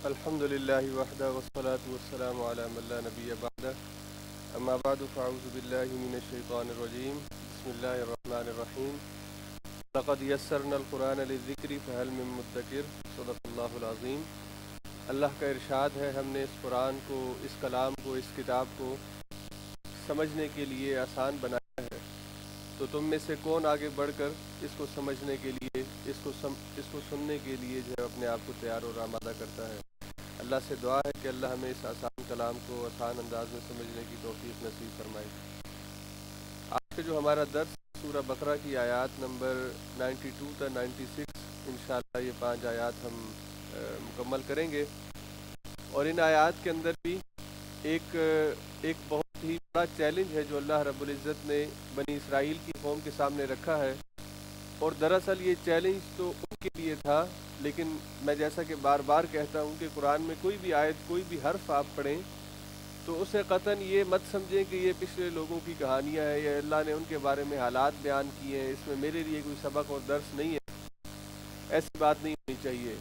الحمد لله وحده والصلاة والسلام على من لا نبي بعده أما بعد فأعوذ بالله من الشيطان الرجيم بسم الله الرحمن الرحيم لقد يسرنا القرآن للذكر فهل من مدكر صدق اللہ العظیم۔ اللہ کا ارشاد ہے، ہم نے اس قرآن کو، اس کلام کو، اس کتاب کو سمجھنے کے لیے آسان بنایا ہے، تو تم میں سے کون آگے بڑھ کر اس کو سمجھنے کے لیے، اس کو سننے کے لیے جو ہے اپنے آپ کو تیار اور آمادہ کرتا ہے۔ اللہ سے دعا ہے کہ اللہ ہمیں اس آسان کلام کو آسان انداز میں سمجھنے کی توفیق نصیب فرمائے۔ آج کا جو ہمارا درس سورہ بقرہ کی آیات نمبر 92 تا 96، انشاءاللہ یہ 5 آیات ہم مکمل کریں گے، اور ان آیات کے اندر بھی ایک بہت ہی بڑا چیلنج ہے جو اللہ رب العزت نے بنی اسرائیل کی قوم کے سامنے رکھا ہے، اور دراصل یہ چیلنج تو ان کے لیے تھا، لیکن میں جیسا کہ بار بار کہتا ہوں کہ قرآن میں کوئی بھی آیت، کوئی بھی حرف آپ پڑھیں تو اسے قطعاً یہ مت سمجھیں کہ یہ پچھلے لوگوں کی کہانیاں ہیں یا اللہ نے ان کے بارے میں حالات بیان کیے ہیں، اس میں میرے لیے کوئی سبق اور درس نہیں ہے، ایسی بات نہیں ہونی چاہیے،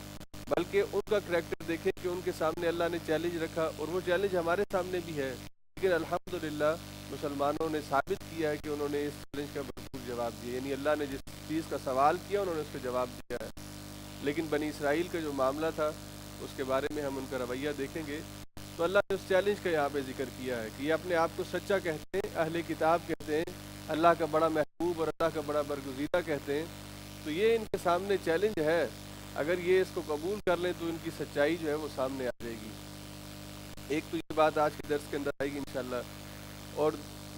بلکہ ان کا کریکٹر دیکھیں کہ ان کے سامنے اللہ نے چیلنج رکھا، اور وہ چیلنج ہمارے سامنے بھی ہے، لیکن الحمدللہ مسلمانوں نے ثابت کیا ہے کہ انہوں نے اس چیلنج کا بھرپور جواب دیا، یعنی اللہ نے جس چیز کا سوال کیا انہوں نے اس کا جواب دیا ہے۔ لیکن بنی اسرائیل کا جو معاملہ تھا اس کے بارے میں ہم ان کا رویہ دیکھیں گے، تو اللہ نے اس چیلنج کا یہاں پہ ذکر کیا ہے کہ یہ اپنے آپ کو سچا کہتے ہیں، اہل کتاب کہتے ہیں، اللہ کا بڑا محبوب اور اللہ کا بڑا برگزیدہ کہتے ہیں، تو یہ ان کے سامنے چیلنج ہے، اگر یہ اس کو قبول کر لیں تو ان کی سچائی جو ہے وہ سامنے آ جائے گی۔ ایک تو یہ بات آج کے درس کے اندر آئے گی انشاءاللہ، اور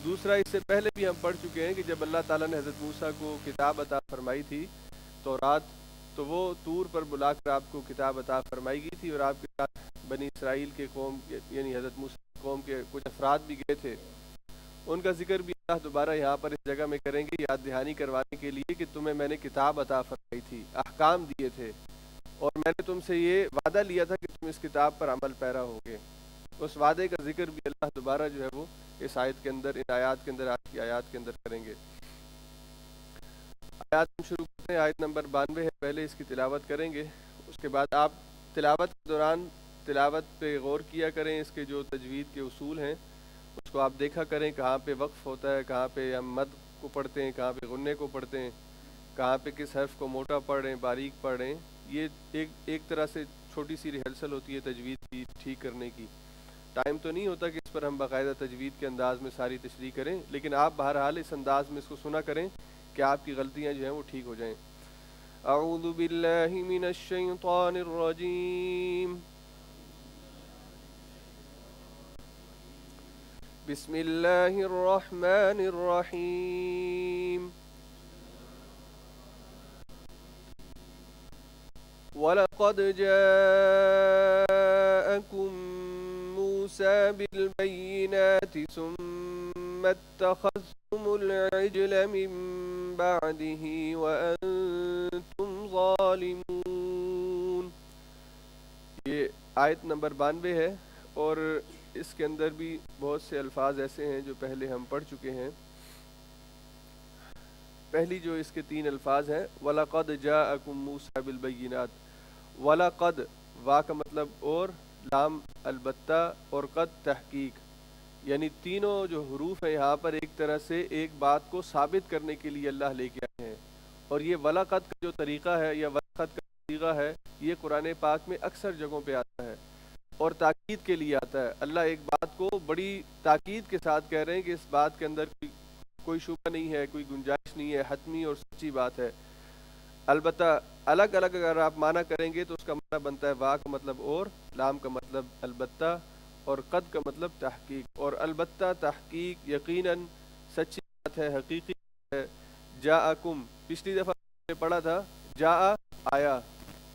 دوسرا اس سے پہلے بھی ہم پڑھ چکے ہیں کہ جب اللہ تعالیٰ نے حضرت موسیٰ کو کتاب عطا فرمائی تھی تورات، تو وہ طور پر بلا کر آپ کو کتاب عطا فرمائی گئی تھی، اور آپ کے ساتھ بنی اسرائیل کے قوم یعنی حضرت موسیٰ کی قوم کے کچھ افراد بھی گئے تھے، ان کا ذکر بھی اللہ دوبارہ یہاں پر اس جگہ میں کریں گے، یاد دہانی کروانے کے لیے کہ تمہیں میں نے کتاب عطا فرمائی تھی، احکام دیے تھے، اور میں نے تم سے یہ وعدہ لیا تھا کہ تم اس کتاب پر عمل پیرا ہوگے۔ اس وعدے کا ذکر بھی اللہ دوبارہ جو ہے وہ اس آیت کے اندر، ان آیات کے اندر، آج کی آیات کے اندر کریں گے۔ آیات ہم شروع کرتے ہیں، آیت نمبر 92 ہے، پہلے اس کی تلاوت کریں گے، اس کے بعد آپ تلاوت کے دوران تلاوت پہ غور کیا کریں، اس کے جو تجوید کے اصول ہیں اس کو آپ دیکھا کریں، کہاں پہ وقف ہوتا ہے، کہاں پہ ہم مد کو پڑھتے ہیں، کہاں پہ غنے کو پڑھتے ہیں، کہاں پہ کس حرف کو موٹا پڑھ رہے ہیں، باریک پڑھ رہے ہیں، یہ ایک طرح سے چھوٹی سی ریہرسل ہوتی ہے تجوید کی ٹھیک کرنے کی۔ ٹائم تو نہیں ہوتا کہ اس پر ہم باقاعدہ تجوید کے انداز میں ساری تشریح کریں، لیکن آپ بہرحال اس انداز میں اس کو سنا کریں کہ آپ کی غلطیاں جو ہیں وہ ٹھیک ہو جائیں۔ اعوذ باللہ من الشیطان الرجیم، بسم اللہ الرحمن الرحیم، وَلَقَدْ جَاءَكُم مُّوسَىٰ بِالْبَيِّنَاتِ ثُمَّ اتَّخَذْتُمُ الْعِجْلَ مِن بَعْدِهِ وَأَنتُمْ ظَالِمُونَ۔ یہ آیت نمبر 92 ہے، اور اس کے اندر بھی بہت سے الفاظ ایسے ہیں جو پہلے ہم پڑھ چکے ہیں۔ پہلی جو اس کے 3 الفاظ ہیں، وَلَقَدْ جَاءَكُم مُّوسَىٰ بِالْبَيِّنَاتِ، وَلَقَدْ وا کا مطلب اور، لام البتہ، اور قد تحقیق، یعنی تینوں جو حروف ہیں یہاں پر ایک طرح سے ایک بات کو ثابت کرنے کے لیے اللہ لے کے آئے ہیں، اور یہ وَلَقَدْ کا جو طریقہ ہے یا وَلَقَدْ کا طریقہ ہے یہ قرآن پاک میں اکثر جگہوں پہ آتا ہے، اور تاکید کے لیے آتا ہے۔ اللہ ایک بات کو بڑی تاکید کے ساتھ کہہ رہے ہیں کہ اس بات کے اندر کوئی شبہ نہیں ہے، کوئی گنجائش نہیں ہے، حتمی اور سچی بات ہے۔ البتہ الگ الگ اگر آپ معنی کریں گے تو اس کا معنی بنتا ہے وا کا مطلب اور، لام کا مطلب البتہ، اور قد کا مطلب تحقیق، اور البتہ تحقیق یقیناً سچی بات ہے، حقیقی ہے۔ جاءکم، پچھلی دفعہ ہم نے پڑھا تھا جاء آیا،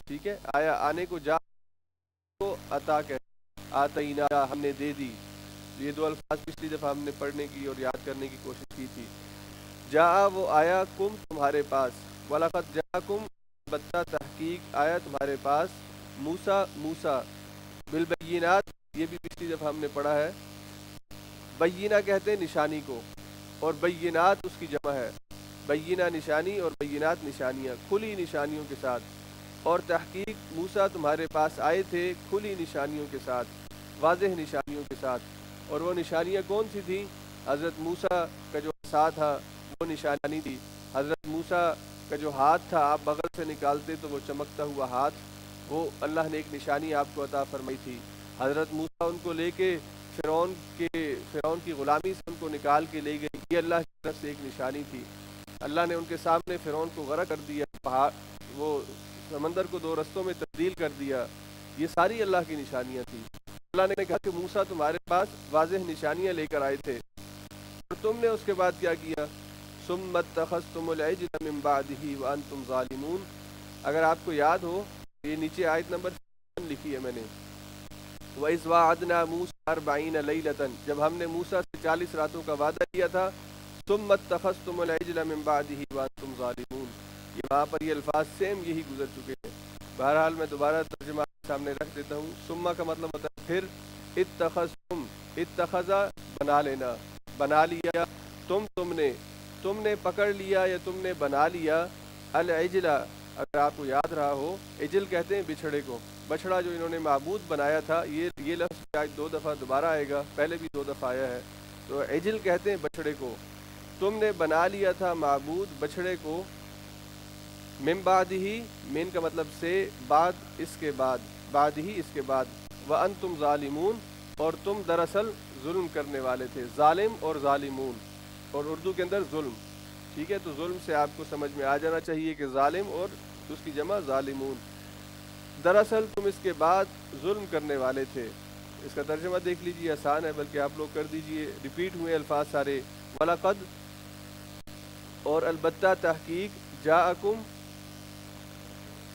ٹھیک ہے، آیا آنے کو، جاء کو عطا کہتے ہیں، آتینا ہم نے دے دی، یہ 2 الفاظ پچھلی دفعہ ہم نے پڑھنے کی اور یاد کرنے کی کوشش کی تھی۔ جاء وہ آیا، کم تمہارے پاس، وَلَقَدْ جَاءَكُمْ البتہ تحقیق آیا تمہارے پاس، موسیٰ بالبینات، یہ بھی پچھلی دفعہ ہم نے پڑھا ہے۔ بینہ کہتے ہیں نشانی کو، اور بینات اس کی جمع ہے، بینہ نشانی اور بینات نشانیاں، کھلی نشانیوں کے ساتھ۔ اور تحقیق موسیٰ تمہارے پاس آئے تھے کھلی نشانیوں کے ساتھ، واضح نشانیوں کے ساتھ۔ اور وہ نشانیاں کون سی تھیں؟ حضرت موسیٰ کا جو عصا تھا وہ نشانی تھی، حضرت موسیٰ کا جو ہاتھ تھا آپ بغل سے نکالتے تو وہ چمکتا ہوا ہاتھ، وہ اللہ نے ایک نشانی آپ کو عطا فرمائی تھی۔ حضرت موسیٰ ان کو لے کے فرعون کی غلامی سے ان کو نکال کے لے گئے، یہ اللہ کی طرف سے ایک نشانی تھی۔ اللہ نے ان کے سامنے فرعون کو غرق کر دیا، پہاڑ وہ سمندر کو دو رستوں میں تبدیل کر دیا، یہ ساری اللہ کی نشانیاں تھیں۔ اللہ نے کہا کہ موسیٰ تمہارے پاس واضح نشانیاں لے کر آئے تھے اور تم نے اس کے بعد کیا کیا؟ ثم اتخذتم العجل من بعده وانتم ظالمون۔ اگر آپ کو یاد ہو یہ نیچے آیت نمبر 7 لکھی ہے میں نے، وَإِذْ وَعَدْنَا مُوسَىٰ 40 لَيْلَةً، جب ہم نے موسیٰ سے 40 راتوں کا وعدہ کیا تھا، ثم اتخذتم العجل من بعده وانتم ظالمون، یہ وہاں پر یہ الفاظ سیم یہی گزر چکے ہیں۔ بہرحال میں دوبارہ ترجمہ سامنے رکھ دیتا ہوں۔ ثم کا مطلب ہوتا ہے پھر، اتخذتم، اتخذا بنا لینا، بنا لیا، تم نے پکڑ لیا یا تم نے بنا لیا، العجلہ، اگر آپ کو یاد رہا ہو عجل کہتے ہیں بچھڑے کو، بچھڑا جو انہوں نے معبود بنایا تھا، یہ لفظ شاید 2 دفعہ دوبارہ آئے گا، پہلے بھی 2 دفعہ آیا ہے، تو عجل کہتے ہیں بچھڑے کو۔ تم نے بنا لیا تھا معبود بچھڑے کو، من بعد ہی، من کا مطلب سے، بعد اس کے بعد، بعد ہی اس کے بعد، وانتم ظالمون، اور تم دراصل ظلم کرنے والے تھے، ظالم اور ظالمون، اور اردو کے اندر ظلم، ٹھیک ہے، تو ظلم سے آپ کو سمجھ میں آ جانا چاہیے کہ ظالم اور اس کی جمع ظالمون، دراصل تم اس کے بعد ظلم کرنے والے تھے۔ اس کا ترجمہ دیکھ لیجیے، آسان ہے، بلکہ آپ لوگ کر دیجئے، ریپیٹ ہوئے الفاظ سارے، وَلَقَدْ، اور البتہ تحقیق، جاءکم،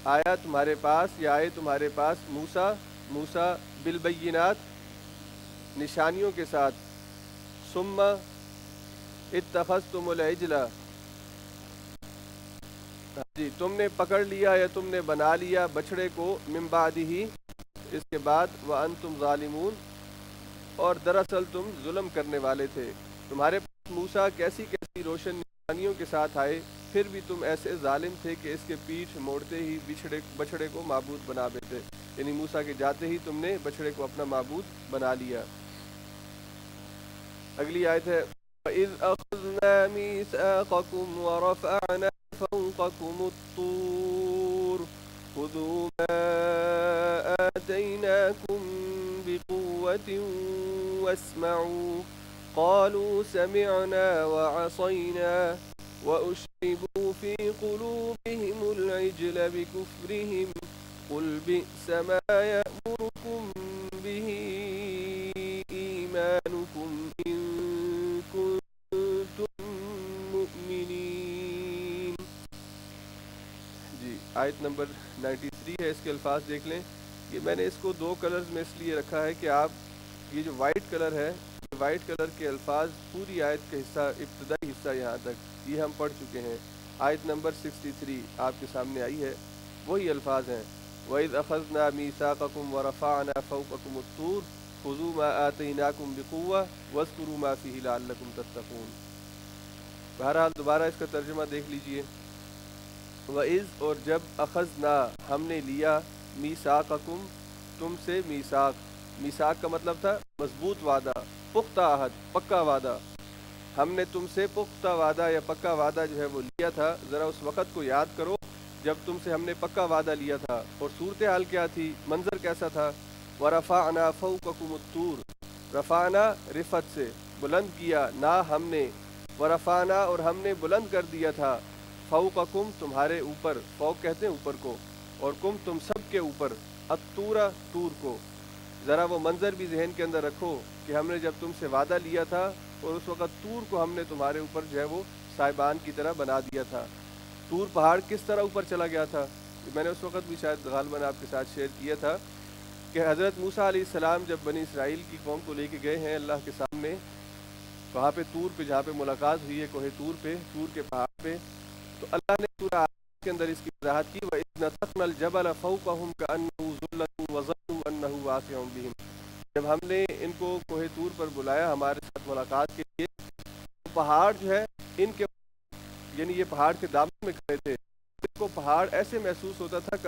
آیا تمہارے پاس یا آئے تمہارے پاس، موسیٰ بالبینات، نشانیوں کے ساتھ، ثم اتخذتم العجل، جی تم نے پکڑ لیا یا تم نے بنا لیا بچھڑے کو، من بعدہ، اس کے بعد، وانتم ظالمون، اور دراصل تم ظلم کرنے والے تھے۔ تمہارے پاس موسیٰ کیسی کیسی روشن نشانیوں کے ساتھ آئے، پھر بھی تم ایسے ظالم تھے کہ اس کے پیٹھ موڑتے ہی بچھڑے کو معبود بنا بیٹھے، یعنی موسیٰ کے جاتے ہی تم نے بچھڑے کو اپنا معبود بنا لیا۔ اگلی آیت ہے، وَإِذْ أَخَذْنَا مِيثَاقَكُمْ وَرَفَعْنَا فَوْقَكُمُ الطُّورَ خُذُوا مَا آتَيْنَاكُمْ بِقُوَّةٍ وَاسْمَعُوا قَالُوا سَمِعْنَا وَعَصَيْنَا وَأُشْرِبُوا فِي قُلُوبِهِمُ الْعِجْلَ بِكُفْرِهِمْ قُلْ بِئْسَ مَا يَأْمُرُكُمْ بِهِ إِيمَانُكُمْ إِن كُنتُم مُؤْمِنِينَ۔ جی آیت نمبر 93 ہے، اس کے الفاظ دیکھ لیں۔ یہ میں نے اس کو 2 کلرز میں اس لیے رکھا ہے کہ آپ یہ جو وائٹ کلر ہے، وائٹ کلر کے الفاظ پوری آیت کا حصہ، ابتدائی حصہ یہاں تک یہ ہم پڑھ چکے ہیں۔ آیت نمبر 63 آپ کے سامنے آئی ہے، وہی الفاظ ہیں، وَإِذْ أَخَذْنَا مِيثَاقَكُمْ وَرَفَعْنَا فَوْقَكُمُ الطُّورَ خُذُوا مَا آتَيْنَاكُمْ بِقُوَّةٍ وَاذْكُرُوا مَا فِيهِ لَعَلَّكُمْ تَتَّقُونَ۔ بہرحال دوبارہ اس کا ترجمہ دیکھ لیجئے، وَإِذْ، اور جب، أَخَذْنَا، ہم نے لیا، مِيثَاقَكُمْ، تم سے، میثاق کا مطلب تھا مضبوط وعدہ، پختہ عہد، پکا وعدہ، ہم نے تم سے پختہ وعدہ یا پکا وعدہ جو ہے وہ لیا تھا۔ ذرا اس وقت کو یاد کرو جب تم سے ہم نے پکا وعدہ لیا تھا، اور صورتحال کیا تھی، منظر کیسا تھا۔ وَرَفَعْنَا فَوْقَكُمُ الطُّورَ، رفعنا رفت سے، بلند کیا، نہ ہم نے، ورفعنا، اور ہم نے بلند کر دیا تھا، فوقکم، تمہارے اوپر، فوق کہتے ہیں اوپر کو، اور کم، تم سب کے اوپر، الطورا، طور کو۔ ذرا وہ منظر بھی ذہن کے اندر رکھو کہ ہم نے جب تم سے وعدہ لیا تھا اور اس وقت طور کو ہم نے تمہارے اوپر جو ہے وہ صاحبان کی طرح بنا دیا تھا۔ طور پہاڑ کس طرح اوپر چلا گیا تھا، میں نے اس وقت بھی شاید غالباً آپ کے ساتھ شیئر کیا تھا کہ حضرت موسیٰ علیہ السلام جب بنی اسرائیل کی قوم کو لے کے گئے ہیں اللہ کے سامنے، وہاں پہ طور پہ جہاں پہ ملاقات ہوئی ہے کوہ طور پہ، طور کے پہاڑ پہ، تو اللہ نے سورہ کے اندر اس کی وضاحت کی، وَإِذْ نَتَقْنَا الْجَبَلَ فَوْقَهُمْ كَأَنَّهُ ظُلَّةٌ وَظَنُّوا أَنَّهُ وَاقِعٌ بِهِمْ، جب ہم نے ان کو کوہ طور پر بلایا ہمارے ساتھ ملاقات کے لیے، تو پہاڑ جو ہے ان کے، یعنی یہ پہاڑ کے دامن میں کھڑے تھے، ان کو پہاڑ ایسے محسوس ہوتا تھا کہ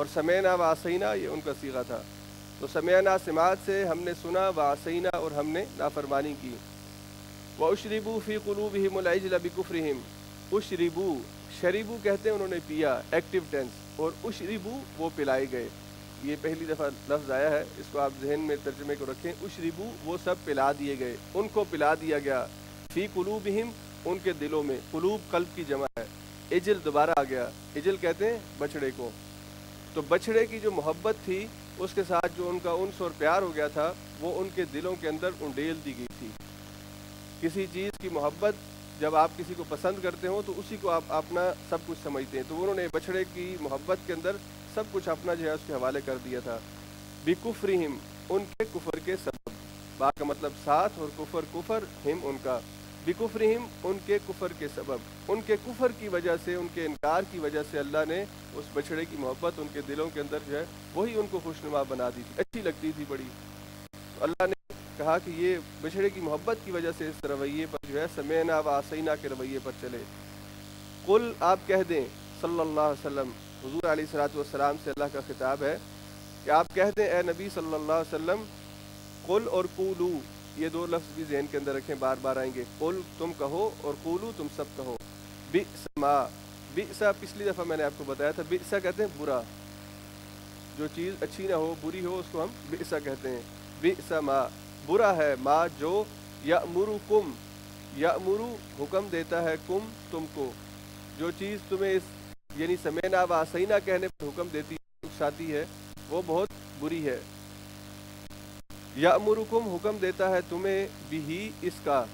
اور سمینا و عصینا یہ ان کا صیغہ تھا. تو سمینا سماعت سے ہم نے سنا، و عصینا اور ہم نے نافرمانی کی. وَأُشْرِبُوا فِي قُلُوبِهِمُ الْعِجْلَ بِكُفْرِهِمْ. اشربو، شریبو کہتے ہیں انہوں نے پیا، ایکٹیو ٹینس، اور اشربو وہ پلائے گئے. یہ پہلی دفعہ لفظ آیا ہے، اس کو آپ ذہن میں ترجمے کو رکھیں. اشربو وہ سب پلا دیے گئے، ان کو پلا دیا گیا. فی قلوبہم ان کے دلوں میں، قلوب قلب کی جمع ہے. اجل دوبارہ آ گیا، اجل کہتے ہیں بچڑے کو. تو بچڑے کی جو محبت تھی اس کے ساتھ جو ان کا انس اور پیار ہو گیا تھا وہ ان کے دلوں کے اندر انڈیل دی گئی تھی. کسی چیز کی محبت جب آپ کسی کو پسند کرتے ہو تو اسی کو آپ اپنا سب کچھ سمجھتے ہیں. تو انہوں نے بچڑے کی محبت کے اندر سب کچھ اپنا جو ہے اس کے حوالے کر دیا تھا. بکفرہم ان کے کفر کے سبب، با کا مطلب ساتھ اور کفر کفر، ہم ان کا. بکفرہم ان کے کفر کے سبب، ان کے کفر کی وجہ سے، ان کے انکار کی وجہ سے اللہ نے اس بچڑے کی محبت ان کے دلوں کے اندر جو ہے وہی ان کو خوشنما بنا دی تھی، اچھی لگتی تھی بڑی. تو اللہ نے کہا کہ یہ بچڑے کی محبت کی وجہ سے اس رویے پر جو ہے سمینا و عصینا کے رویے پر چلے. قل آپ کہہ دیں، صلی اللہ علیہ وسلم، حضور علیہ الصلوۃ والسلام سے اللہ کا خطاب ہے کہ آپ کہہ دیں اے نبی صلی اللہ علیہ وسلم. قل اور قولو یہ دو لفظ بھی ذہن کے اندر رکھیں، بار بار آئیں گے. قل تم کہو اور قولو تم سب کہو. بئس ما، بئس پچھلی دفعہ میں نے آپ کو بتایا تھا، بئس کہتے ہیں برا، جو چیز اچھی نہ ہو بری ہو اس کو ہم بئس کہتے ہیں. بئس ما برا ہے، ما جو، یأمرکم یأمرو حکم دیتا ہے، کم تم کو، جو چیز تمہیں اس یعنی سمینا و عصینا کہنے پر حکم دیتی ہے، اکساتی ہے، وہ بہت بری ہے. یأمرکم حکم دیتا ہے تمہیں، بھی اس کا،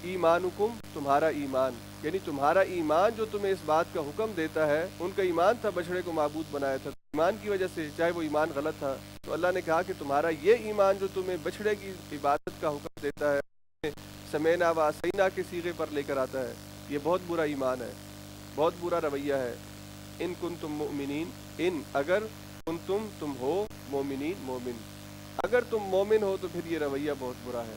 ایمانکم تمہارا ایمان، یعنی تمہارا ایمان جو تمہیں اس بات کا حکم دیتا ہے. ان کا ایمان تھا بچڑے کو معبود بنایا تھا، ایمان کی وجہ سے، چاہے وہ ایمان غلط تھا، تو اللہ نے کہا کہ تمہارا یہ ایمان جو تمہیں بچڑے کی عبادت کا حکم دیتا ہے، سمینا و عصینا کے صیغے پر لے کر آتا ہے، یہ بہت برا ایمان ہے، بہت برا رویہ ہے. ان کنتم مؤمنین، ان اگر، کنتم تم ہو، مومنین مومن، اگر تم مومن ہو تو پھر یہ رویہ بہت برا ہے.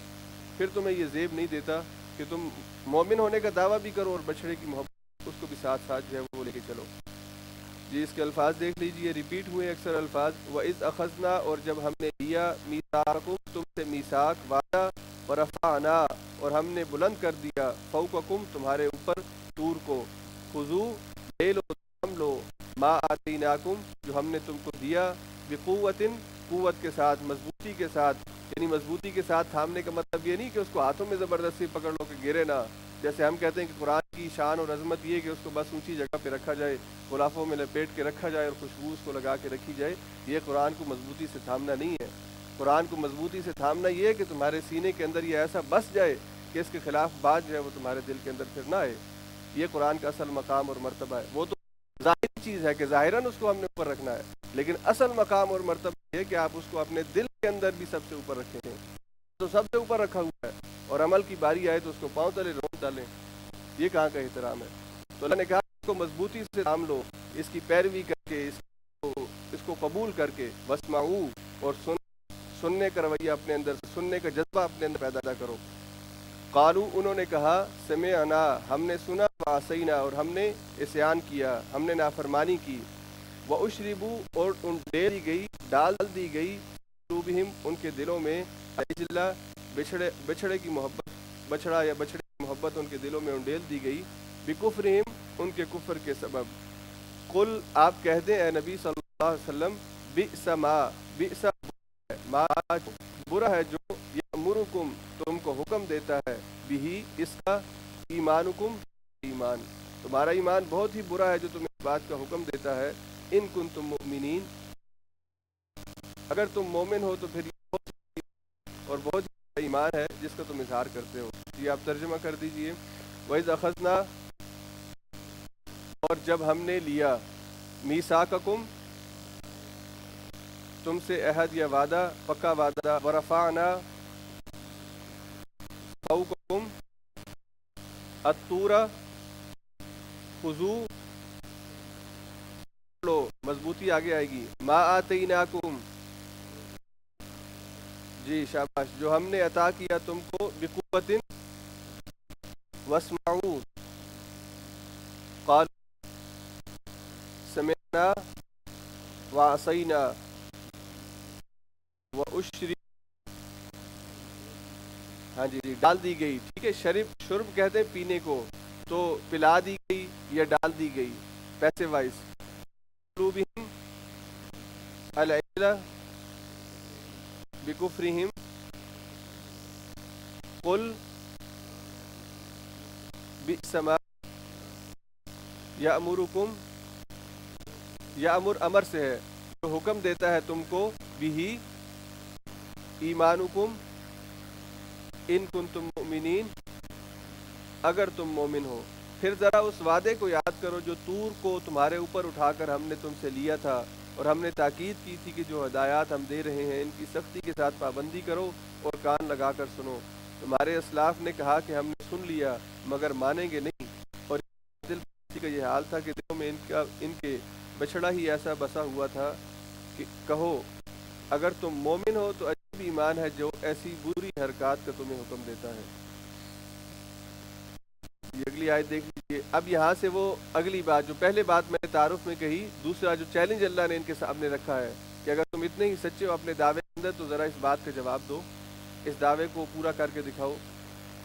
پھر تمہیں یہ زیب نہیں دیتا کہ تم مومن ہونے کا دعویٰ بھی کرو اور بچڑے کی محبت اس کو بھی ساتھ ساتھ جو ہے وہ لے کے چلو. جی اس کے الفاظ دیکھ لیجئے، ریپیٹ ہوئے اکثر الفاظ. وَإِذْ أَخَذْنَا اور جب ہم نے لیا، میثاقکم تم سے میثاق وعدہ، ورفعنا اور ہم نے بلند کر دیا، فوقکم تمہارے اوپر، طور کو. خذوا لے لو، ہم لو، ما آتیناکم جو ہم نے تم کو دیا، بقوت قوت کے ساتھ، مضبوطی کے ساتھ. یعنی مضبوطی کے ساتھ تھامنے کا مطلب یہ نہیں کہ اس کو ہاتھوں میں زبردستی پکڑ لو کہ گرے نہ. جیسے ہم کہتے ہیں کہ قرآن کی شان اور عظمت یہ کہ اس کو بس اونچی جگہ پہ رکھا جائے، غلافوں میں لپیٹ کے رکھا جائے اور خوشبو اس کو لگا کے رکھی جائے. یہ قرآن کو مضبوطی سے تھامنا نہیں ہے. قرآن کو مضبوطی سے تھامنا یہ ہے کہ تمہارے سینے کے اندر یہ ایسا بس جائے کہ اس کے خلاف بات جو ہے وہ تمہارے دل کے اندر پھر نہ آئے. یہ قرآن کا اصل مقام اور مرتبہ ہے. وہ تو ظاہری چیز ہے کہ ظاہراً اس کو ہم نے اوپر رکھنا ہے، لیکن اصل مقام اور مرتبہ یہ کہ آپ اس کو اپنے دل کے اندر بھی سب سے اوپر رکھیں ہیں. تو سب سے اوپر رکھا ہوا ہے، اور عمل کی باری آئے تو اس کو پاؤں تلے رونت ڈالیں. یہ کہاں کا احترام ہے؟ تو اللہ نے کہا اس کو مضبوطی سے تھام لو، اس کی پیروی کر کے، اس کو قبول کر کے. واسمعوا اور سننے کا رویہ اپنے اندر، سننے کا جذبہ اپنے اندر پیدا کرو. قالو انہوں نے کہا، سمعنا ہم نے سنا، وعصینا اور ہم نے عصیان کیا، ہم نے نافرمانی کی. واشربوا اور ان ڈال دی گئی، قلوبہم ان کے دلوں میں، عجلا بچڑے کی محبت، بچڑا یا بچڑے کی محبت ان کے دلوں میں انڈیل دی گئی، بکفرہم ان کے کفر کے سبب. قل آپ کہہ دیں اے نبی صلی اللہ علیہ وسلم، بئس ما، بئس ما برا ہے جو، یأمرکم تم کو حکم دیتا ہے، بھی اس کا، ایمانکم ایمان تمہارا ایمان بہت ہی برا ہے جو تمہیں اس بات کا حکم دیتا ہے. ان کنتم مؤمنین اگر تم مومن ہو تو پھر یہ بہت اور بہت ہی ایمان ہے جس کا تم اظہار کرتے ہو. یہ آپ ترجمہ کر دیجئے. وَإِذْ أَخَذْنَا اور جب ہم نے لیا، میثاقکم تم سے عہد یا وعدہ، پکا وعدہ، ورفعنا فوقکم الطور، خذوا لو، مضبوطی آگے آئے گی، ما آتیناکم جی شاباش جو ہم نے عطا کیا تم کو، بقوت واسمعوا قال سمعنا وعصینا واشری، ہاں جی ڈال دی گئی، ٹھیک ہے، شرب کہتے ہیں پینے کو، تو پلا دی گئی یا ڈال دی گئی پیسے وائز. قلوبہم العجلہ بکفرہم قل بئس ما یأمرکم، یأمر امر سے ہے، جو حکم دیتا ہے تم کو، بھی ایمانکم ان کنتم مؤمنین، اگر تم مومن ہو. پھر ذرا اس وعدے کو یاد کرو جو طور کو تمہارے اوپر اٹھا کر ہم نے تم سے لیا تھا، اور ہم نے تاکید کی تھی کہ جو ہدایات ہم دے رہے ہیں ان کی سختی کے ساتھ پابندی کرو اور کان لگا کر سنو. تمہارے اسلاف نے کہا کہ ہم نے سن لیا مگر مانیں گے نہیں، اور دل کا یہ حال تھا کہ دلوں میں ان کے بچھڑا ہی ایسا بسا ہوا تھا کہ کہو اگر تم مومن ہو تو عجیب ایمان ہے جو ایسی بری حرکات کا تمہیں حکم دیتا ہے. یہ اگلی آیت دیکھ لیجیے. اب یہاں سے وہ اگلی بات جو پہلے بات میں نے تعارف میں کہی، دوسرا جو چیلنج اللہ نے ان کے سامنے رکھا ہے کہ اگر تم اتنے ہی سچے ہو اپنے دعوے کے اندر تو ذرا اس بات کا جواب دو، اس دعوے کو پورا کر کے دکھاؤ.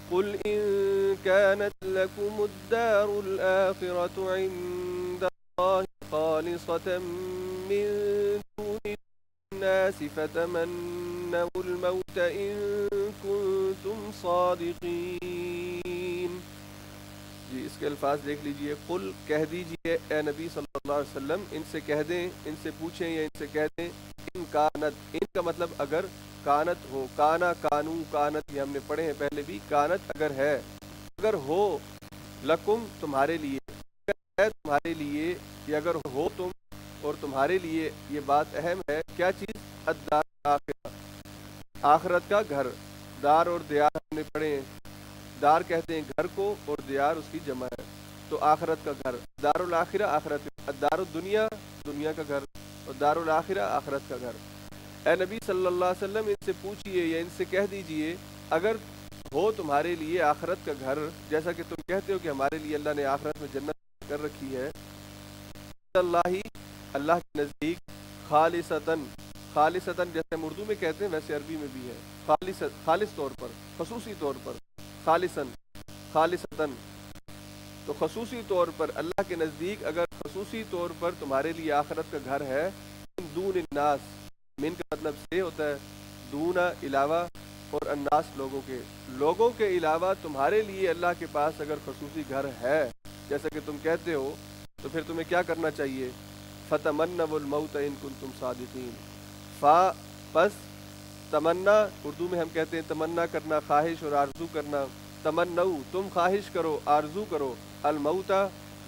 قل ان كانت لكم الدار الآخرة عند الله خالصة من دون الناس فتمنوا الموت ان كنتم صادقين. جی اس کے الفاظ دیکھ لیجئے. قل کہہ دیجئے اے نبی صلی اللہ علیہ وسلم، ان سے کہہ دیں، ان سے پوچھیں یا ان سے کہہ دیں، ان کانت، ان کا مطلب اگر، کانت ہو، کانا کانو کانت یہ ہم نے پڑھے ہیں پہلے بھی، کانت اگر ہے، اگر ہو، لکم تمہارے لیے، اگر ہے تمہارے لیے، یا اگر ہو تم اور تمہارے لیے، یہ بات اہم ہے، کیا چیز؟ الدار الآخرہ، آخرت کا گھر. دار اور دیار ہم نے پڑھے ہیں، دار کہتے ہیں گھر کو اور دیار اس کی جمع ہے، تو آخرت کا گھر، دار الاخرہ آخرت، دار الدنیا دنیا کا گھر، اور دار الاخرہ آخرت کا گھر. اے نبی صلی اللہ علیہ وسلم ان سے پوچھئے یا ان سے کہہ دیجئے اگر ہو تمہارے لیے آخرت کا گھر، جیسا کہ تم کہتے ہو کہ ہمارے لیے اللہ نے آخرت میں جنت کر رکھی ہے، اللہ اللہ کے نزدیک، خالصتاً، خالصتاً جیسے ہم اردو میں کہتے ہیں ویسے عربی میں بھی ہے، خالص طور پر، خصوصی طور پر، خالصاً، خالصتاً، تو خصوصی طور پر اللہ کے نزدیک اگر خصوصی طور پر تمہارے لیے آخرت کا گھر ہے، من دون الناس، من کا مطلب سے ہوتا ہے دونا علاوہ، اور الناس لوگوں کے علاوہ تمہارے لیے اللہ کے پاس اگر خصوصی گھر ہے جیسا کہ تم کہتے ہو، تو پھر تمہیں کیا کرنا چاہیے؟ فتمنوا الموت ان کنتم صادقین. پس تمنا، اردو میں ہم کہتے ہیں تمنا کرنا، خواہش اور آرزو کرنا. تمنو تم خواہش کرو، آرزو کرو، الموت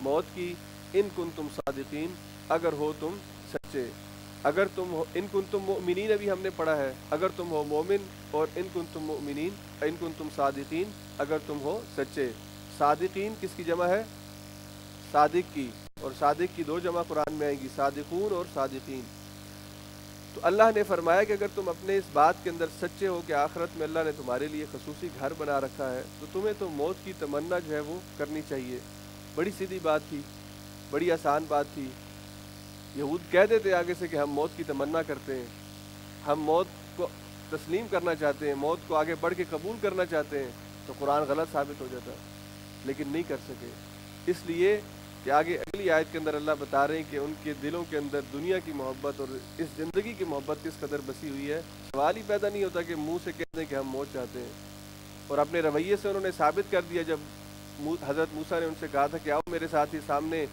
موت کی، ان کنتم صادقین اگر ہو تم سچے. اگر تم ہو، ان کنتم مؤمنین ابھی ہم نے پڑھا ہے، اگر تم ہو مومن، اور ان کنتم مؤمنین، ان کنتم صادقین اگر تم ہو سچے. صادقین کس کی جمع ہے؟ صادق کی، اور صادق کی دو جمع قرآن میں آئیں گی، صادقون اور صادقین. تو اللہ نے فرمایا کہ اگر تم اپنے اس بات کے اندر سچے ہو کہ آخرت میں اللہ نے تمہارے لیے خصوصی گھر بنا رکھا ہے، تو تمہیں تو موت کی تمنا جو ہے وہ کرنی چاہیے. بڑی سیدھی بات تھی، بڑی آسان بات تھی. یہود کہہ دیتے آگے سے کہ ہم موت کی تمنا کرتے ہیں، ہم موت کو تسلیم کرنا چاہتے ہیں، موت کو آگے بڑھ کے قبول کرنا چاہتے ہیں، تو قرآن غلط ثابت ہو جاتا، لیکن نہیں کر سکے. اس لیے کہ آگے اگلی آیت کے اندر اللہ بتا رہے ہیں کہ ان کے دلوں کے اندر دنیا کی محبت اور اس زندگی کی محبت کس قدر بسی ہوئی ہے. سوال ہی پیدا نہیں ہوتا کہ منہ سے کہتے ہیں کہ ہم موت چاہتے ہیں، اور اپنے رویے سے انہوں نے ثابت کر دیا. جب حضرت موسیٰ نے ان سے کہا تھا کہ آؤ میرے ساتھ ہی سامنے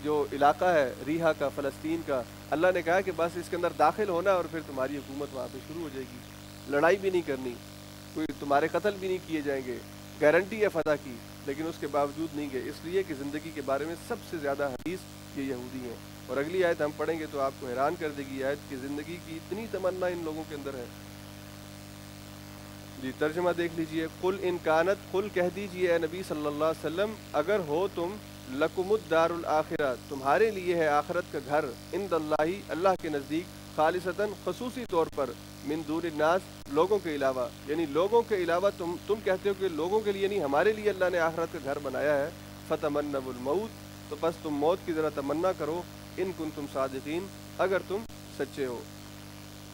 جو علاقہ ہے ریحا کا، فلسطین کا، اللہ نے کہا کہ بس اس کے اندر داخل ہونا اور پھر تمہاری حکومت وہاں پہ شروع ہو جائے گی، لڑائی بھی نہیں کرنی، کوئی تمہارے قتل بھی نہیں کیے جائیں گے، گارنٹی ہے فتح کی. لیکن اس کے باوجود نہیں گئے، اس لیے کہ زندگی کے بارے میں سب سے زیادہ حدیث یہ یہودی ہیں. اور اگلی آیت ہم پڑھیں گے تو آپ کو حیران کر دے گی آیت کہ زندگی کی اتنی تمنا ان لوگوں کے اندر ہے. جی ترجمہ دیکھ لیجئے. قل ان کانت، قل کہہ دیجئے اے نبی صلی اللہ علیہ وسلم اگر ہو تم، لکم الدار الآخرہ تمہارے لیے ہے آخرت کا گھر، عند اللہ اللہ کے نزدیک، خالصتاً خصوصی طور پر، من دون الناس لوگوں کے علاوہ، یعنی لوگوں کے علاوہ تم کہتے ہو کہ لوگوں کے لیے نہیں، ہمارے لیے اللہ نے آخرت کا گھر بنایا ہے. فتمنوا الموت تو بس تم موت کی ذرا تمنا کرو، ان کنتم صادقین اگر تم سچے ہو۔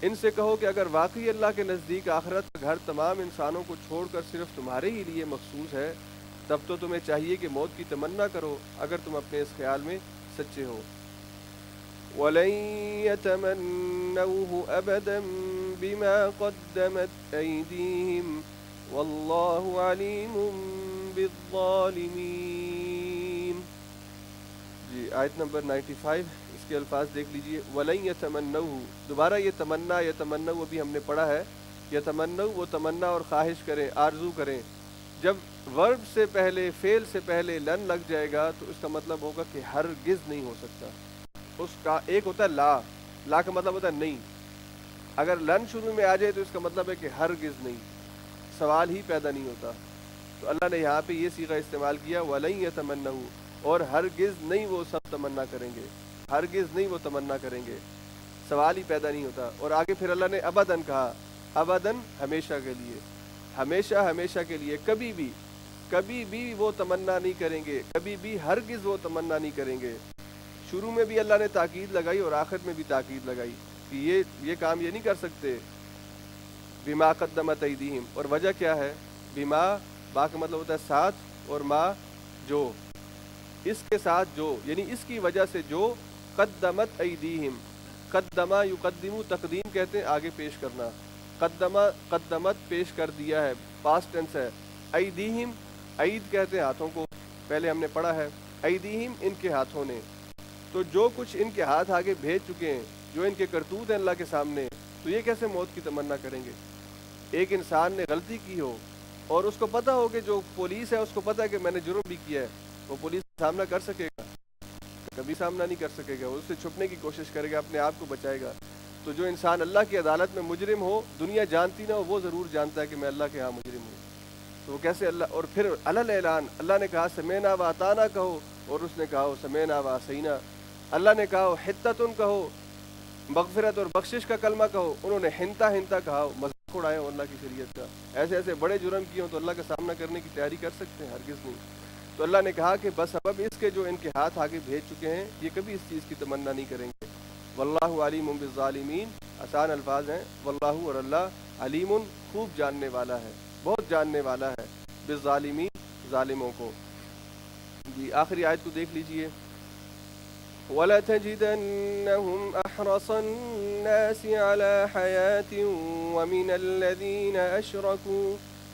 ان سے کہو کہ اگر واقعی اللہ کے نزدیک آخرت کا گھر تمام انسانوں کو چھوڑ کر صرف تمہارے ہی لیے مخصوص ہے، تب تو تمہیں چاہیے کہ موت کی تمنا کرو اگر تم اپنے اس خیال میں سچے ہو۔ وَلَن يَتَمَنَّوْهُ أَبَدًا بِمَا قَدَّمَتْ أَيْدِيهِمْ وَاللَّهُ عَلِيمٌ بِالظَّالِمِينَ۔ جی آیت نمبر 95، اس کے الفاظ دیکھ لیجئے۔ وَلَن يَتَمَنَّوْهُ، دوبارہ یہ تمنا یتمنّو ابھی ہم نے پڑھا ہے، یتمنّو وہ تمنا اور خواہش کریں، آرزو کریں۔ جب ورب سے پہلے، فعل سے پہلے لن لگ جائے گا تو اس کا مطلب ہوگا کہ ہرگز نہیں ہو سکتا۔ اس کا ایک ہوتا ہے لا، لا کا مطلب ہوتا ہے نہیں، اگر لن شروع میں آ جائے تو اس کا مطلب ہے کہ ہرگز نہیں، سوال ہی پیدا نہیں ہوتا۔ تو اللہ نے یہاں پہ یہ صیغہ استعمال کیا وَلَن يَتَمَنَّوْا، اور ہرگز نہیں وہ سب تمنا کریں گے، ہرگز نہیں وہ تمنا کریں گے، سوال ہی پیدا نہیں ہوتا۔ اور آگے پھر اللہ نے ابداً کہا، ابداً ہمیشہ کے لیے، ہمیشہ ہمیشہ کے لیے، کبھی بھی وہ تمنا نہیں کریں گے، کبھی بھی ہرگز وہ تمنا نہیں کریں گے۔ شروع میں بھی اللہ نے تاکید لگائی اور آخر میں بھی تاکید لگائی کہ یہ کام یہ نہیں کر سکتے۔ بما قدمت ایدیہم، اور وجہ کیا ہے؟ بما، با کا مطلب ہوتا ہے ساتھ، اور ما جو، اس کے ساتھ جو، یعنی اس کی وجہ سے جو، قدمت ایدیہم، قدمہ یقدمو تقدیم کہتے ہیں آگے پیش کرنا، قدمت پیش کر دیا ہے، پاسٹ ٹینس ہے۔ ایدیہم، عید کہتے ہیں ہاتھوں کو، پہلے ہم نے پڑھا ہے، ایدیہم ان کے ہاتھوں نے، تو جو کچھ ان کے ہاتھ آگے بھیج چکے ہیں، جو ان کے کرتوت ہیں اللہ کے سامنے، تو یہ کیسے موت کی تمنا کریں گے؟ ایک انسان نے غلطی کی ہو اور اس کو پتہ ہو کہ جو پولیس ہے اس کو پتہ ہے کہ میں نے جرم بھی کیا ہے، وہ پولیس کا سامنا کر سکے گا؟ کبھی سامنا نہیں کر سکے گا، وہ اس سے چھپنے کی کوشش کرے گا، اپنے آپ کو بچائے گا۔ تو جو انسان اللہ کی عدالت میں مجرم ہو، دنیا جانتی نہ ہو، وہ ضرور جانتا ہے کہ میں اللہ کے ہاں مجرم ہوں۔ تو وہ کیسے اللہ، اور پھر علل اعلان اللہ نے کہا سمینا و اطعنا کہو، اور اس نے کہا سمینا و عصینا۔ اللہ نے کہا حتتن کہو، مغفرت اور بخشش کا کلمہ کہو، انہوں نے ہنتا کہا، مذاق اڑایا اللہ کی شریعت کا۔ ایسے ایسے بڑے جرم کیے ہوں تو اللہ کا سامنا کرنے کی تیاری کر سکتے ہیں؟ ہرگز نہیں۔ تو اللہ نے کہا کہ بس سبب اس کے جو ان کے ہاتھ آگے بھیج چکے ہیں، یہ کبھی اس چیز کی تمنا نہیں کریں گے۔ واللہ علیم بالظالمین، آسان الفاظ ہیں، واللہ، اور اللہ، علیم خوب جاننے والا ہے، بہت جاننے والا ہے، بالظالمین ظالموں کو۔ جی آخری آیت کو دیکھ لیجئے۔ وَلَتَجِدَنَّهُمْ أَحْرَصَ النَّاسِ عَلَى حَيَاةٍ وَمِنَ الَّذِينَ أَشْرَكُوا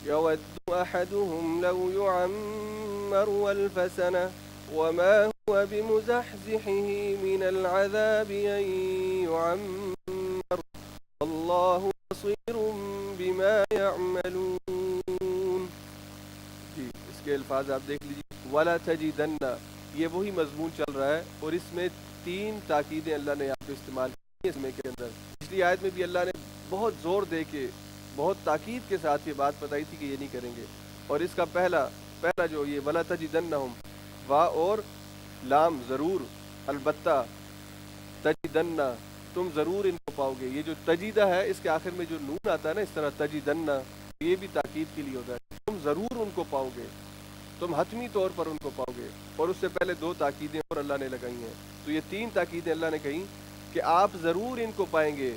يَوَدُّ أَحَدُهُمْ لَوْ يُعَمَّرُ أَلْفَ سَنَةٍ وَمَا هُوَ بِمُزَحْزِحِهِ مِنَ الْعَذَابِ أَن يُعَمَّرَ وَاللَّهُ بَصِيرٌ بِمَا يَعْمَلُونَ۔ جی اس کے الفاظ آپ دیکھ لیجیے۔ وَلَتَجِدَنَّ، یہ وہی مضمون چل رہا ہے، اور اس میں 3 تاکیدیں اللہ نے یہاں پہ استعمال کی اس میں کے اندر۔ پچھلی آیت میں بھی اللہ نے بہت زور دے کے، بہت تاکید کے ساتھ یہ بات بتائی تھی کہ یہ نہیں کریں گے، اور اس کا پہلا جو یہ وَلَا تَجِدَنَّهُمْ، وا اور لام ضرور، البتہ، تجدن، تم ضرور ان کو پاؤ گے۔ یہ جو تجیدہ ہے اس کے آخر میں جو نون آتا ہے نا اس طرح تجدن، یہ بھی تاکید کے لیے ہوتا ہے، تم ضرور ان کو پاؤ گے، تم حتمی طور پر ان کو پاؤ گے۔ اور اس سے پہلے 2 تاکیدیں اور اللہ نے لگائی ہیں، تو یہ 3 تاکیدیں اللہ نے کہیں کہ آپ ضرور ان کو پائیں گے،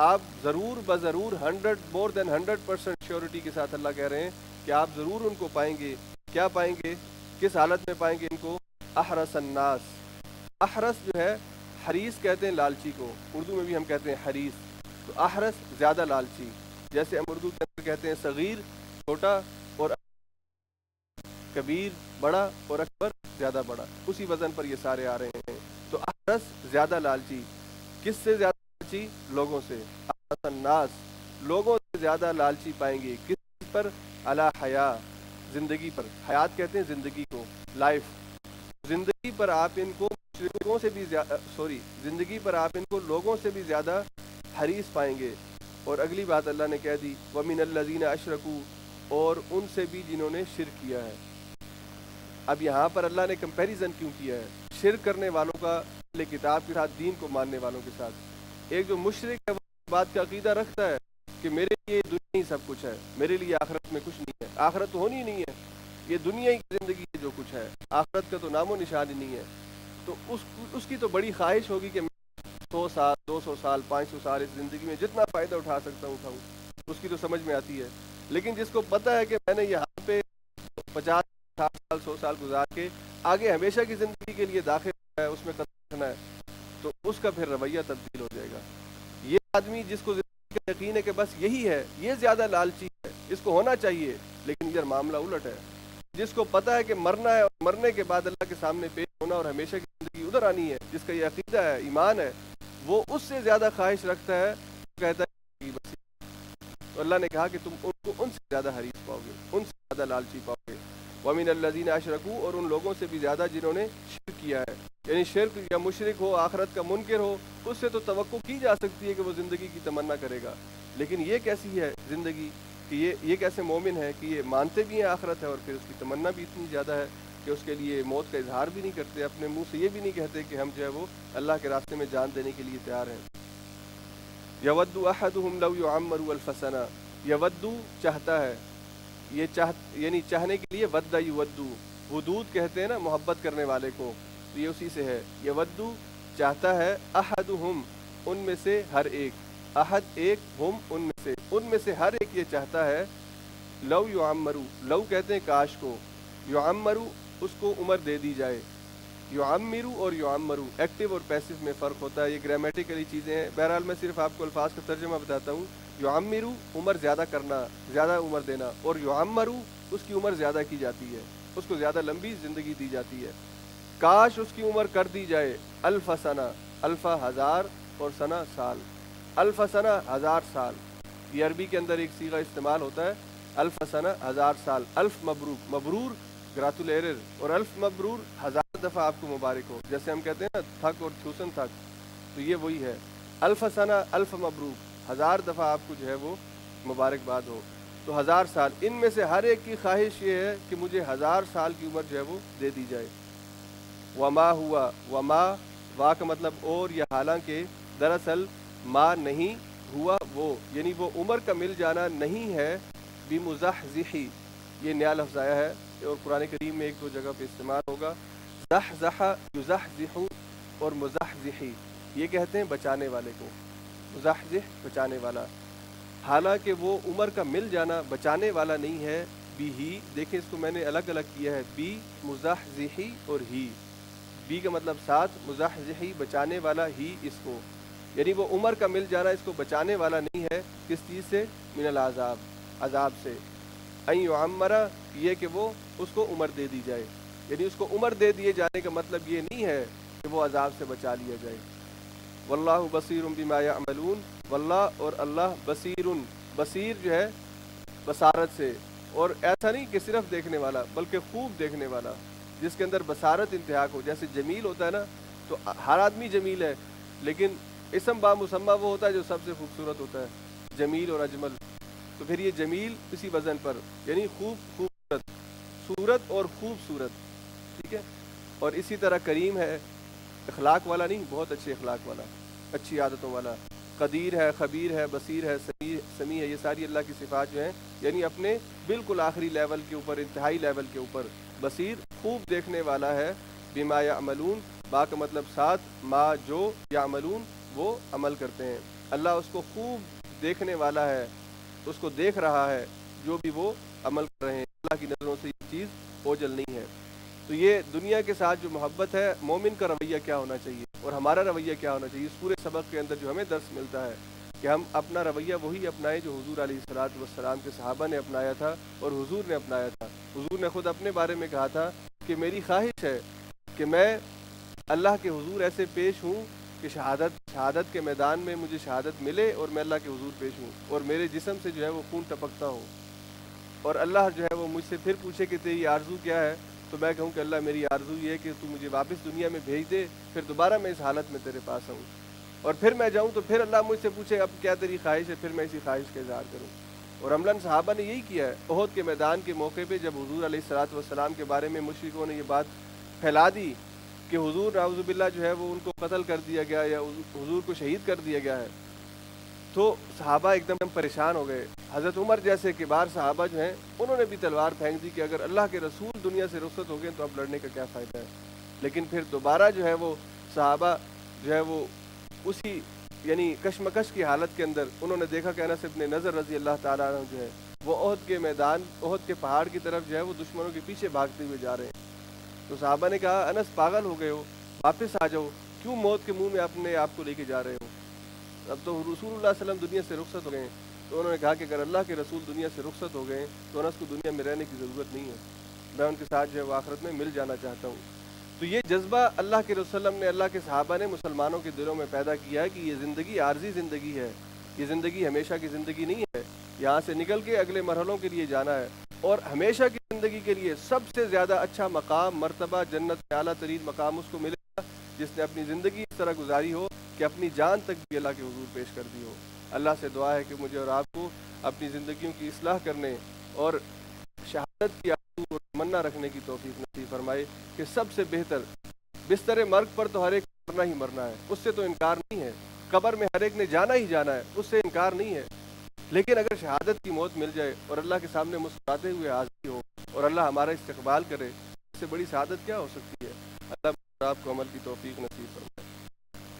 آپ ضرور بضرور 100% شیورٹی کے ساتھ اللہ کہہ رہے ہیں کہ آپ ضرور ان کو پائیں گے۔ کیا پائیں گے؟ کس حالت میں پائیں گے ان کو؟ احرس الناس، احرس جو ہے، حریص کہتے ہیں لالچی کو، اردو میں بھی ہم کہتے ہیں حریص، تو احرس زیادہ لالچی، جیسے ہم اردو کے اندر کہتے ہیں صغیر چھوٹا، اور کبیر بڑا، اور اکبر زیادہ بڑا، اسی وزن پر یہ سارے آ رہے ہیں۔ تو احرس زیادہ لالچی، کس سے زیادہ لالچی؟ لوگوں سے۔ احرس الناس، لوگوں سے زیادہ لالچی پائیں گے، کس پر؟ علی حیا، زندگی پر، حیات کہتے ہیں زندگی کو، لائف، زندگی پر آپ ان کو لوگوں سے بھی زیادہ، زندگی پر آپ ان کو لوگوں سے بھی زیادہ حریص پائیں گے۔ اور اگلی بات اللہ نے کہہ دی وَمِنَ الَّذِينَ أَشْرَكُوا، اور ان سے بھی جنہوں نے شرک کیا ہے۔ اب یہاں پر اللہ نے کمپیریزن کیوں کیا ہے؟ شرک کرنے والوں کا کتاب کے ساتھ، دین کو ماننے والوں کے ساتھ۔ ایک جو مشرک ہے وہ بات کا عقیدہ رکھتا ہے کہ میرے لیے دنیا ہی سب کچھ ہے، میرے لیے آخرت میں کچھ نہیں ہے، آخرت تو ہونی ہی نہیں ہے، یہ دنیا ہی کی زندگی ہے جو کچھ ہے، آخرت کا تو نام و نشان ہی نہیں ہے۔ تو اس کی تو بڑی خواہش ہوگی کہ 100 سال 200 سال 500 سال اس زندگی میں جتنا فائدہ اٹھا سکتا ہوں اٹھاؤں، اس کی تو سمجھ میں آتی ہے. لیکن جس کو پتہ ہے کہ میں نے یہاں پہ 50 60 سال 100 سال گزار کے آگے ہمیشہ کی زندگی کے لیے داخل ہے، اس میں قدم رکھنا ہے، تو اس کا پھر رویہ تبدیل ہو جائے گا. یہ آدمی جس کو زندگی کا یقین ہے کہ بس یہی ہے، یہ زیادہ لالچی ہے، اس کو ہونا چاہیے، لیکن ادھر معاملہ الٹ ہے. جس کو پتہ ہے کہ مرنا ہے اور مرنے کے بعد اللہ کے سامنے پیش ہونا اور ہمیشہ کی زندگی ادھر آنی ہے، جس کا یہ عقیدہ ہے، ایمان ہے، وہ اس سے زیادہ خواہش رکھتا ہے، کہتا ہے کہ بس. تو اللہ نے کہا کہ تم ان سے زیادہ حریص پاؤ گے، ان سے زیادہ لالچی پاؤ گے. وَمِنَ الَّذِينَ أَشْرَكُوا، اور ان لوگوں سے بھی زیادہ جنہوں نے شرک کیا ہے. یعنی شرک یا مشرک ہو، آخرت کا منکر ہو، اس سے تو توقع کی جا سکتی ہے کہ وہ زندگی کی تمنا کرے گا. لیکن یہ کیسی ہے زندگی کہ یہ کیسے مومن ہے کہ یہ مانتے بھی ہیں آخرت ہے اور پھر اس کی تمنا بھی اتنی زیادہ ہے کہ اس کے لیے موت کا اظہار بھی نہیں کرتے، اپنے منہ سے یہ بھی نہیں کہتے کہ ہم جو ہے وہ اللہ کے راستے میں جان دینے کے لیے تیار ہیں. یود احدہم لو یعمر الف سنہ، یود چاہتا ہے، یہ یعنی چاہنے کے لیے ود یودو، ودود کہتے ہیں نا محبت کرنے والے کو، تو یہ اسی سے ہے. یود چاہتا ہے، احدہم ان میں سے ہر ایک، احد ایک، ہم ان میں سے ہر ایک یہ چاہتا ہے، لو یعمرو، لو کہتے ہیں کاش کو، یعمرو اس کو عمر دے دی جائے. یعمرو اور یعمرو ایکٹیو اور پیسو میں فرق ہوتا ہے، یہ گرامیٹیکلی چیزیں ہیں. بہرحال میں صرف آپ کو الفاظ کا ترجمہ بتاتا ہوں. یعمرو عمر زیادہ کرنا، زیادہ عمر دینا، اور یعمرو اس کی عمر زیادہ کی جاتی ہے، اس کو زیادہ لمبی زندگی دی جاتی ہے. کاش اس کی عمر کر دی جائے الف سنہ، الفا ہزار اور سنہ سال، الف سنہ ہزار سال. یہ عربی کے اندر ایک صیغہ استعمال ہوتا ہے، الف سنہ ہزار سال. الف مبروک، مبرور گراتولیرر، اور الف مبرور ہزار دفعہ آپ کو مبارک ہو، جیسے ہم کہتے ہیں نا تھک اور تھوسن تھک، تو یہ وہی ہے. الف سنہ الف مبروک، ہزار دفعہ آپ کو جو ہے وہ مبارکباد ہو. تو ہزار سال، ان میں سے ہر ایک کی خواہش یہ ہے کہ مجھے 1000 سال کی عمر جو ہے وہ دے دی جائے. وما ہوا، وما وا کا مطلب اور یا حالانکہ، دراصل ما نہیں، ہوا وہ، یعنی وہ عمر کا مل جانا نہیں ہے، بمزحزحی، یہ نیا لفظ آیا ہے اور قرآن کریم میں ایک دو جگہ پہ استعمال ہوگا. زحزح یزحزح اور مزحزحی، یہ کہتے ہیں بچانے والے کو، مزحزح بچانے والا. حالانکہ وہ عمر کا مل جانا بچانے والا نہیں ہے، بی ہی، دیکھیں اس کو میں نے الگ الگ کیا ہے، بی مزحزحی اور ہی. بی کا مطلب ساتھ، مزحزحی بچانے والا، ہی اس کو، یعنی وہ عمر کا مل جانا اس کو بچانے والا نہیں ہے. کس چیز سے؟ من العذاب، عذاب سے. ان یعمرہ، یہ کہ وہ اس کو عمر دے دی جائے، یعنی اس کو عمر دے دیے جانے کا مطلب یہ نہیں ہے کہ وہ عذاب سے بچا لیا جائے. واللہ بصیر بما یعملون، واللہ اور اللہ بصیر، بصیر جو ہے بصارت سے، اور ایسا نہیں کہ صرف دیکھنے والا بلکہ خوب دیکھنے والا، جس کے اندر بصارت انتہا کو. جیسے جمیل ہوتا ہے نا، تو ہر آدمی جمیل ہے، لیکن اسم با مسمى وہ ہوتا ہے جو سب سے خوبصورت ہوتا ہے، جمیل اور اجمل. تو پھر یہ جمیل اسی وزن پر، یعنی خوبصورت، صورت اور خوبصورت، ٹھیک ہے. اور اسی طرح کریم ہے، اخلاق والا نہیں، بہت اچھے اخلاق والا، اچھی عادتوں والا. قدیر ہے، خبیر ہے، بصیر ہے، سمیع ہے. یہ ساری اللہ کی صفات جو ہیں، یعنی اپنے بالکل آخری لیول کے اوپر، انتہائی لیول کے اوپر. بصیر خوب دیکھنے والا ہے، بما یعملون، با کا مطلب ساتھ، ما جو، یعملون وہ عمل کرتے ہیں. اللہ اس کو خوب دیکھنے والا ہے، اس کو دیکھ رہا ہے جو بھی وہ عمل کر رہے ہیں. اللہ کی نظروں سے یہ چیز اوجھل نہیں ہے. تو یہ دنیا کے ساتھ جو محبت ہے، مومن کا رویہ کیا ہونا چاہیے اور ہمارا رویہ کیا ہونا چاہیے. اس پورے سبق کے اندر جو ہمیں درس ملتا ہے کہ ہم اپنا رویہ وہی اپنائیں جو حضور علیہ الصلوۃ والسلام کے صحابہ نے اپنایا تھا اور حضور نے اپنایا تھا. حضور نے خود اپنے بارے میں کہا تھا کہ میری خواہش ہے کہ میں اللہ کے حضور ایسے پیش ہوں کہ شہادت کے میدان میں مجھے شہادت ملے اور میں اللہ کے حضور پیش ہوں اور میرے جسم سے جو ہے وہ خون ٹپکتا ہو، اور اللہ جو ہے وہ مجھ سے پھر پوچھے کہ تیری آرزو کیا ہے، تو میں کہوں کہ اللہ میری آرزو یہ ہے کہ تو مجھے واپس دنیا میں بھیج دے، پھر دوبارہ میں اس حالت میں تیرے پاس آؤں، اور پھر میں جاؤں تو پھر اللہ مجھ سے پوچھے اب کیا تیری خواہش ہے، پھر میں اسی خواہش کا اظہار کروں. اور عملاً صحابہ نے یہی کیا ہے. احد کے میدان کے موقع پہ جب حضور علیہ الصلوۃ والسلام کے بارے میں مشرکوں نے یہ بات پھیلا دی کہ حضور نعوذ باللہ جو ہے وہ ان کو قتل کر دیا گیا یا حضور کو شہید کر دیا گیا ہے، تو صحابہ ایک دم پریشان ہو گئے. حضرت عمر جیسے کبار صحابہ جو ہیں انہوں نے بھی تلوار پھینک دی کہ اگر اللہ کے رسول دنیا سے رخصت ہو گئے تو اب لڑنے کا کیا فائدہ ہے. لیکن پھر دوبارہ جو ہے وہ صحابہ جو ہے وہ اسی یعنی کشمکش کی حالت کے اندر انہوں نے دیکھا کہ انس ابن نضر رضی اللہ تعالیٰ عنہ جو ہے وہ احد کے میدان، احد کے پہاڑ کی طرف جو ہے وہ دشمنوں کے پیچھے بھاگتے ہوئے جا رہے ہیں. تو صحابہ نے کہا انس پاگل ہو گئے ہو، واپس آ جاؤ، کیوں موت کے منہ میں اپنے آپ کو لے کے جا رہے ہو؟ اب تو رسول اللہ صلی اللہ علیہ وسلم دنیا سے رخصت ہو گئے ہیں. تو انہوں نے کہا کہ اگر اللہ کے رسول دنیا سے رخصت ہو گئے تو انس کو دنیا میں رہنے کی ضرورت نہیں ہے، میں ان کے ساتھ جو ہے وہ آخرت میں مل جانا چاہتا ہوں. تو یہ جذبہ اللہ کے رسول نے، اللہ کے صحابہ نے مسلمانوں کے دلوں میں پیدا کیا ہے کہ یہ زندگی عارضی زندگی ہے، یہ زندگی ہمیشہ کی زندگی نہیں ہے، یہاں سے نکل کے اگلے مرحلوں کے لیے جانا ہے. اور ہمیشہ کی زندگی کے لیے سب سے زیادہ اچھا مقام، مرتبہ، جنت میں اعلیٰ ترین مقام اس کو ملے گا جس نے اپنی زندگی اس طرح گزاری ہو کہ اپنی جان تک بھی اللہ کے حضور پیش کر دی ہو. اللہ سے دعا ہے کہ مجھے اور آپ کو اپنی زندگیوں کی اصلاح کرنے اور شہادت کی آرزو اور تمنا رکھنے کی توفیق نصیب فرمائے کہ سب سے بہتر بستر مرگ پر تو ہر ایک مرنا ہی مرنا ہے، اس سے تو انکار نہیں ہے. قبر میں ہر ایک نے جانا ہی جانا ہے، اس سے انکار نہیں ہے. لیکن اگر شہادت کی موت مل جائے اور اللہ کے سامنے مسکراتے ہوئے حاضر ہو اور اللہ ہمارا استقبال کرے، اس سے بڑی سعادت کیا ہو سکتی ہے؟ اللہ آپ کو عمل کی توفیق نصیب فرمائے.